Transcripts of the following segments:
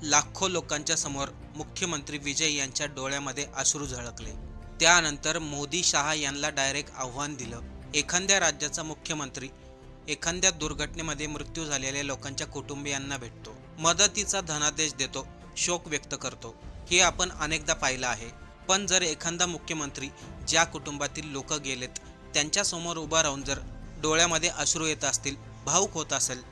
लाखो लोकांच्या समोर मुख्यमंत्री विजय यांच्या डोळ्यामध्ये अश्रू झळकले. त्यानंतर मोदी शहा यांना डायरेक्ट आव्हान दिलं. एखाद्या राज्याचा मुख्यमंत्री एखाद्या दुर्घटनेमध्ये मृत्यू झालेल्या लोकांच्या कुटुंबियांना भेटतो, मदतीचा धनादेश देतो, शोक व्यक्त करतो. हे आपण अनेकदा पाहिलं आहे. पण जर एखादा मुख्यमंत्री ज्या कुटुंबातील लोक गेलेत त्यांच्यासमोर उभा राहून जर डोळ्यामध्ये अश्रू येत असतील, भावुक होत असेल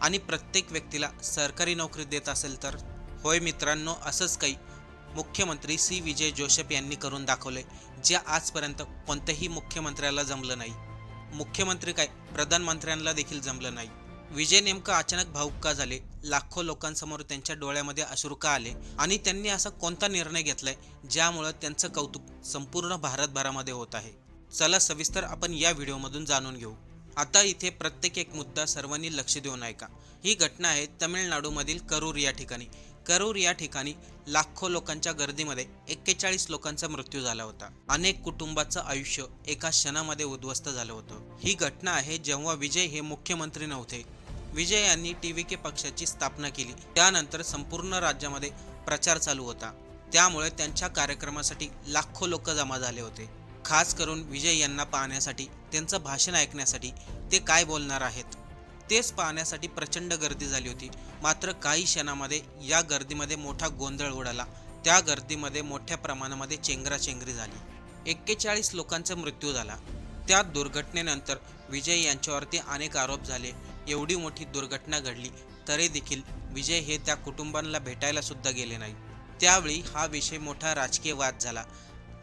आणि प्रत्येक व्यक्तीला सरकारी नोकरी देत असेल तर होय मित्रांनो, असंच काही मुख्यमंत्री विजय जोसेफ यांनी करून दाखवले, जे आजपर्यंत कोणत्याही मुख्यमंत्र्याला जमलं नाही. मुख्यमंत्री काय, प्रधानमंत्र्यांना देखील जमलं नाही. विजय नेमकं अचानक भावुक का झाले, लाखो लोकांसमोर त्यांच्या डोळ्यामध्ये अश्रू का आले आणि त्यांनी असा कोणता निर्णय घेतलाय ज्यामुळे त्यांचं कौतुक संपूर्ण भारतभरामध्ये होत आहे. चला सविस्तर आपण या व्हिडिओमधून जाणून घेऊ. आता इथे प्रत्येक एक मुद्दा सर्वांनी लक्ष देऊन ऐका. ही घटना आहे तमिळनाडूमधील करूर या ठिकाणी. करूर या ठिकाणी लाखो लोकांच्या गर्दीमध्ये 41 लोकांचा मृत्यू झाला होता. अनेक कुटुंबाचं आयुष्य एका क्षणामध्ये उद्ध्वस्त झालं होतं. ही घटना आहे जेव्हा विजय हे मुख्यमंत्री नव्हते. विजय यांनी TVK पक्षाची स्थापना केली. त्यानंतर संपूर्ण राज्यामध्ये प्रचार चालू होता. त्यामुळे त्यांच्या कार्यक्रमासाठी लाखो लोक जमा झाले होते. खास करून विजय यांना पाहण्यासाठी, त्यांचं भाषण ऐकण्यासाठी, ते काय बोलणार आहेत तेच पाहण्यासाठी प्रचंड गर्दी झाली होती. मात्र काही क्षणामध्ये या गर्दीमध्ये मोठा गोंधळ उडाला. त्या गर्दीमध्ये मोठ्या प्रमाणामध्ये चेंगराचेंगरी झाली. 41 लोकांचा मृत्यू झाला. त्या दुर्घटनेनंतर विजय यांच्यावरती अनेक आरोप झाले. एवढी मोठी दुर्घटना घडली तरी देखील विजय हे त्या कुटुंबांना भेटायला सुद्धा गेले नाही. त्यावेळी हा विषय मोठा राजकीय वाद झाला.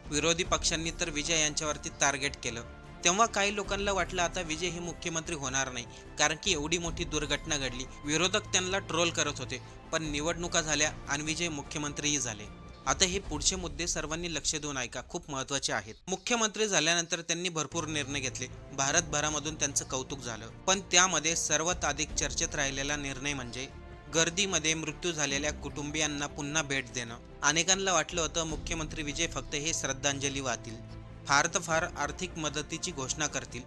विरोधी पक्षांनी तर विजय यांच्यावरती टार्गेट केलं. तेव्हा काही लोकांना वाटलं आता विजय हे मुख्यमंत्री होणार नाही, कारण की एवढी मोठी दुर्घटना घडली. विरोधक त्यांना ट्रोल करत होते. पण निवडणुका झाल्या आणि विजय मुख्यमंत्रीही झाले. आता हे पुढचे मुद्दे सर्वांनी लक्ष देऊन ऐका, खूप महत्त्वाचे आहेत. मुख्यमंत्री झाल्यानंतर त्यांनी भरपूर निर्णय घेतले. भारतभरामधून त्यांचं कौतुक झालं. पण त्यामध्ये सर्वात अधिक चर्चेत राहिलेला निर्णय म्हणजे गर्दीमध्ये मृत्यू झालेल्या कुटुंबियांना पुन्हा भेट देणं. अनेकांना वाटलं होतं मुख्यमंत्री विजय फक्त हे श्रद्धांजली वाहतील, फार तर फार आर्थिक मदतीची घोषणा करतील.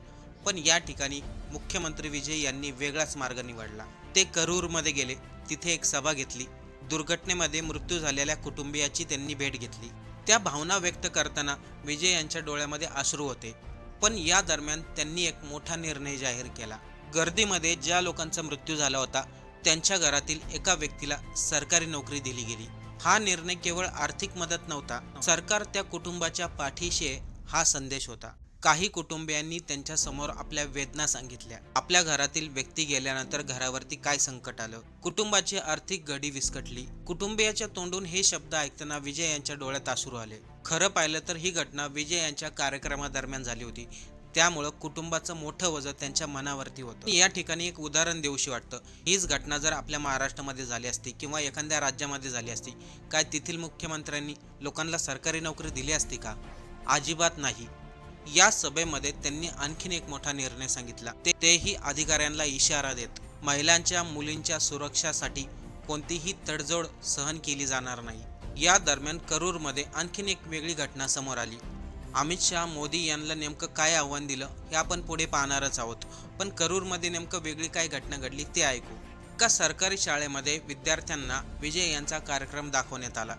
पण या ठिकाणी मुख्यमंत्री विजय यांनी वेगळाच मार्ग निवडला. ते करूरमध्ये गेले, तिथे एक सभा घेतली. दुर्घटनेमध्ये मृत्यू झालेल्या कुटुंबियाची त्यांनी भेट घेतली. त्या भावना व्यक्त करताना विजय यांच्या डोळ्यामध्ये अश्रू होते. पण या दरम्यान त्यांनी एक मोठा निर्णय जाहीर केला. गर्दीमध्ये ज्या लोकांचा मृत्यू झाला होता त्यांच्या घरातील एका व्यक्तीला सरकारी नोकरी दिली गेली. हा निर्णय केवळ आर्थिक मदत नव्हता, सरकार त्या कुटुंबाच्या पाठीशी आहे हा संदेश होता. काही कुटुंबियांनी त्यांच्या समोर आपल्या वेदना सांगितल्या. आपल्या घरातील व्यक्ती गेल्यानंतर घरावरती काय संकट आलं, कुटुंबाची आर्थिक घडी विस्कटली. कुटुंबियाच्या तोंडून हे शब्द ऐकताना विजय यांच्या डोळ्यात अश्रू आले. खरं पाहिलं तर ही घटना विजय यांच्या कार्यक्रमादरम्यान झाली होती. त्यामुळं कुटुंबाचं मोठं वजन त्यांच्या मनावरती होतं. या ठिकाणी एक उदाहरण देऊशी वाटतं. हीच घटना जर आपल्या महाराष्ट्रामध्ये झाली असती किंवा एखाद्या राज्यामध्ये झाली असती, काय तेथील मुख्यमंत्र्यांनी लोकांना सरकारी नोकरी दिली असती का? अजिबात नाही. या सभेमध्ये त्यांनी आणखीन एक मोठा निर्णय सांगितला. तेही अधिकाऱ्यांना इशारा देत, महिलांच्या मुलींच्या सुरक्षासाठी कोणतीही तडजोड सहन केली जाणार नाही. या दरम्यान करूरमध्ये आणखीन एक वेगळी घटना समोर आली. अमित शहा मोदी यांना नेमकं काय आव्हान दिलं हे आपण पुढे पाहणारच आहोत. पण करूरमध्ये नेमकं वेगळी काय घटना घडली ते ऐकू. एका सरकारी शाळेमध्ये विद्यार्थ्यांना विजय यांचा कार्यक्रम दाखवण्यात आला.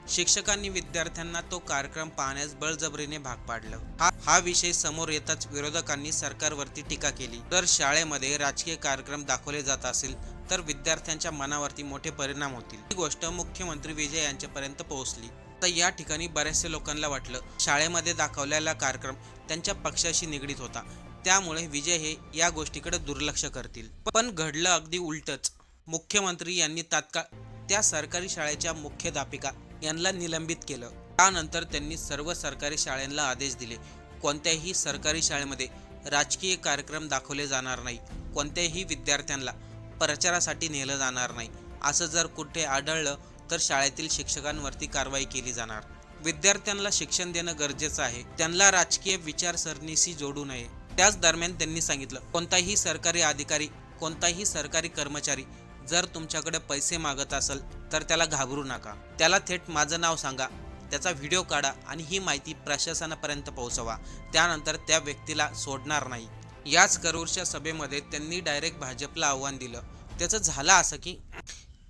शिक्षकांनी विद्यार्थ्यांना तो कार्यक्रम पाहण्यास बळजबरीने भाग पाडलं. हा विषय समोर येताच विरोधकांनी सरकारवरती टीका केली. जर शाळेमध्ये राजकीय कार्यक्रम दाखवले जात असेल तर विद्यार्थ्यांच्या मनावरती मोठे परिणाम होतील. ही गोष्ट मुख्यमंत्री विजय यांच्यापर्यंत पोहोचली. तर या ठिकाणी बऱ्याचशा लोकांना वाटलं शाळेमध्ये दाखवलेला कार्यक्रम त्यांच्या पक्षाशी निगडीत होता, त्यामुळे विजय हे या गोष्टीकडे दुर्लक्ष करतील. पण घडलं अगदी उलटच. मुख्यमंत्री यांनी तात्काळ त्या सरकारी शाळेच्या मुख्याध्यापिका यांना निलंबित केलं. त्यानंतर त्यांनी सर्व सरकारी शाळांना आदेश दिले, कोणत्याही सरकारी शाळेमध्ये राजकीय कार्यक्रम दाखवले जाणार नाही, कोणत्याही विद्यार्थ्यांना प्रचारासाठी नेलं जाणार नाही. असं जर कुठे आढळलं तर शाळेतील शिक्षकांवरती कारवाई केली जाणार. विद्यार्थ्यांना शिक्षण देणं गरजेचं आहे, त्यांना राजकीय विचारसरणीशी जोडू नये. त्याच दरम्यान त्यांनी सांगितलं, कोणताही सरकारी अधिकारी, कोणताही सरकारी कर्मचारी जर तुमच्याकडे पैसे मागत असेल तर त्याला घाबरू नका. त्याला थेट माझं नाव सांगा, त्याचा व्हिडिओ काढा आणि ही माहिती प्रशासनापर्यंत पोहोचवा. त्यानंतर त्या व्यक्तीला सोडणार नाही. याच करूरच्या सभेमध्ये त्यांनी डायरेक्ट भाजपला आव्हान दिलं. त्याचं झालं असं की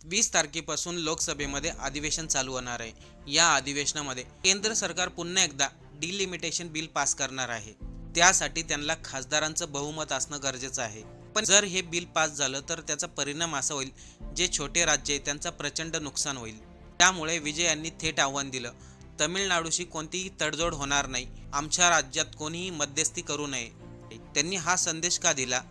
20 तारखेपासून लोकसभेमध्ये अधिवेशन चालू होणार आहे. या अधिवेशनामध्ये केंद्र सरकार पुन्हा एकदा डिलिमिटेशन बिल पास करणार आहे. त्यासाठी त्यांना खासदारांचं बहुमत असणं गरजेचं आहे. पण जर हे बिल पास झालं तर त्याचा परिणाम असा होईल, जे छोटे राज्य आहे त्यांचं प्रचंड नुकसान होईल. त्यामुळे विजय यांनी थेट आव्हान दिलं, तमिळनाडूशी कोणतीही तडजोड होणार नाही, आमच्या राज्यात कोणीही मध्यस्थी करू नये. त्यांनी हा संदेश का दिला?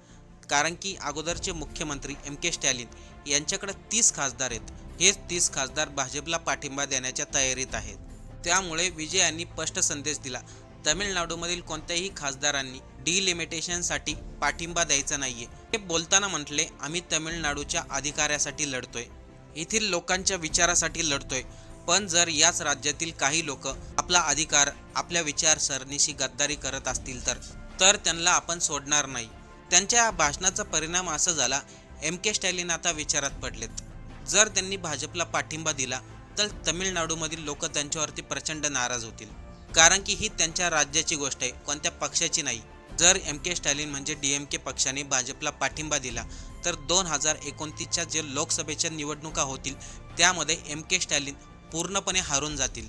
कारण की अगोदरचे मुख्यमंत्री के स्टॅलिन यांच्याकडे 30 खासदार आहेत. हेच 30 खासदार भाजपला पाठिंबा देण्याच्या तयारीत आहेत. त्यामुळे विजय यांनी स्पष्ट संदेश दिला, तमिळनाडूमधील कोणत्याही खासदारांनी डिलिमिटेशनसाठी पाठिंबा द्यायचा नाहीये. ते बोलताना म्हटले, आम्ही तमिळनाडूच्या अधिकारासाठी लढतोय, येथील लोकांच्या विचारासाठी लढतोय. पण जर याच राज्यातील काही लोक आपला अधिकार, आपल्या विचारसरणीशी गद्दारी करत असतील तर त्यांना आपण सोडणार नाही. त्यांच्या या भाषणाचा परिणाम असा झाला, के स्टॅलिन आता विचारात पडलेत. जर त्यांनी भाजपला पाठिंबा दिला तर तमिळनाडूमधील लोक त्यांच्यावरती प्रचंड नाराज होतील. कारण की ही त्यांच्या राज्याची गोष्ट आहे, कोणत्या पक्षाची नाही. जर के स्टॅलिन म्हणजे DMK पक्षाने भाजपला पाठिंबा दिला तर 2029च्या जे लोकसभेच्या निवडणुका होतील त्यामध्ये के स्टॅलिन पूर्णपणे हारून जातील.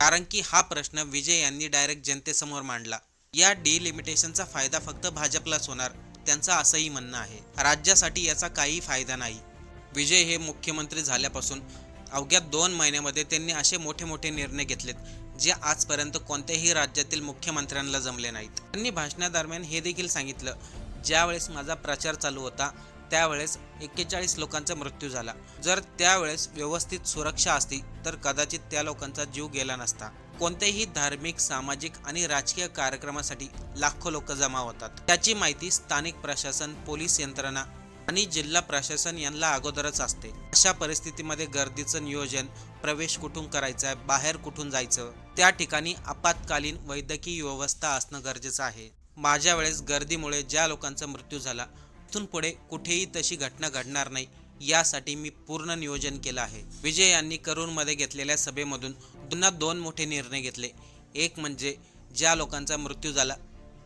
कारण की हा प्रश्न विजय यांनी डायरेक्ट जनतेसमोर मांडला. या डिलिमिटेशनचा फायदा फक्त भाजपलाच होणार, त्यांचं असंही म्हणणं आहे. राज्यासाठी याचा काही फायदा नाही. विजय हे मुख्यमंत्री झाल्यापासून अवघ्या 2 महिन्यामध्ये त्यांनी असे मोठे मोठे निर्णय घेतलेत जे आजपर्यंत कोणत्याही राज्यातील मुख्यमंत्र्यांना जमले नाहीत. त्यांनी भाषणादरम्यान हे देखील सांगितलं, ज्यावेळेस माझा प्रचार चालू होता त्यावेळेस 41 लोकांचा मृत्यू झाला. जर त्यावेळेस व्यवस्थित सुरक्षा असती तर कदाचित त्या लोकांचा जीव गेला नसता. कोणत्याही धार्मिक, सामाजिक आणि राजकीय कार्यक्रमासाठी लाखो लोक जमा होतात. त्याची माहिती स्थानिक प्रशासन, पोलीस यंत्रणा आणि जिल्हा प्रशासन यांना अगोदरच असते. अशा परिस्थितीमध्ये गर्दीचं नियोजन, प्रवेश कुठून करायचा, बाहेर कुठून जायचं, त्या ठिकाणी आपत्कालीन वैद्यकीय व्यवस्था असणं गरजेचं आहे. माझ्या वेळेस गर्दीमुळे ज्या लोकांचा मृत्यू झाला, इथून पुढे कुठेही तशी घटना घडणार नाही यासाठी मी पूर्ण नियोजन केलं आहे. विजय यांनी करूरमध्ये घेतलेल्या सभेमधून पुन्हा 2 मोठे निर्णय घेतले. एक म्हणजे ज्या लोकांचा मृत्यू झाला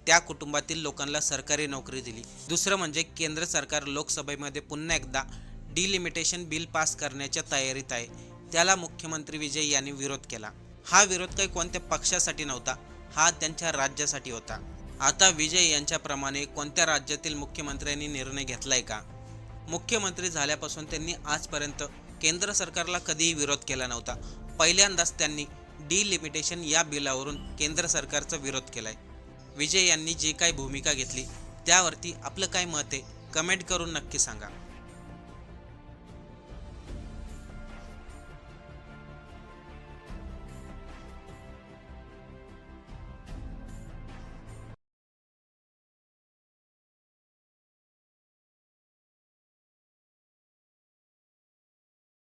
त्या कुटुंबातील लोकांना सरकारी नोकरी दिली. दुसरं म्हणजे केंद्र सरकार लोकसभेमध्ये पुन्हा एकदा डिलिमिटेशन बिल पास करण्याच्या तयारीत आहे. त्याला मुख्यमंत्री विजय यांनी विरोध केला. हा विरोध काही कोणत्या पक्षासाठी नव्हता, हा त्यांच्या राज्यासाठी होता. आता विजय यांच्याप्रमाणे कोणत्या राज्यातील मुख्यमंत्र्यांनी निर्णय घेतलाय का? मुख्यमंत्री झाल्यापासून त्यांनी आजपर्यंत केंद्र सरकारला कधीही विरोध केला नव्हता. पहिल्यांदाच त्यांनी डिलिमिटेशन या बिलावरून केंद्र सरकारचा विरोध केलाय. विजय यांनी जी काही भूमिका घेतली त्यावरती आपलं काय मत आहे कमेंट करून नक्की सांगा.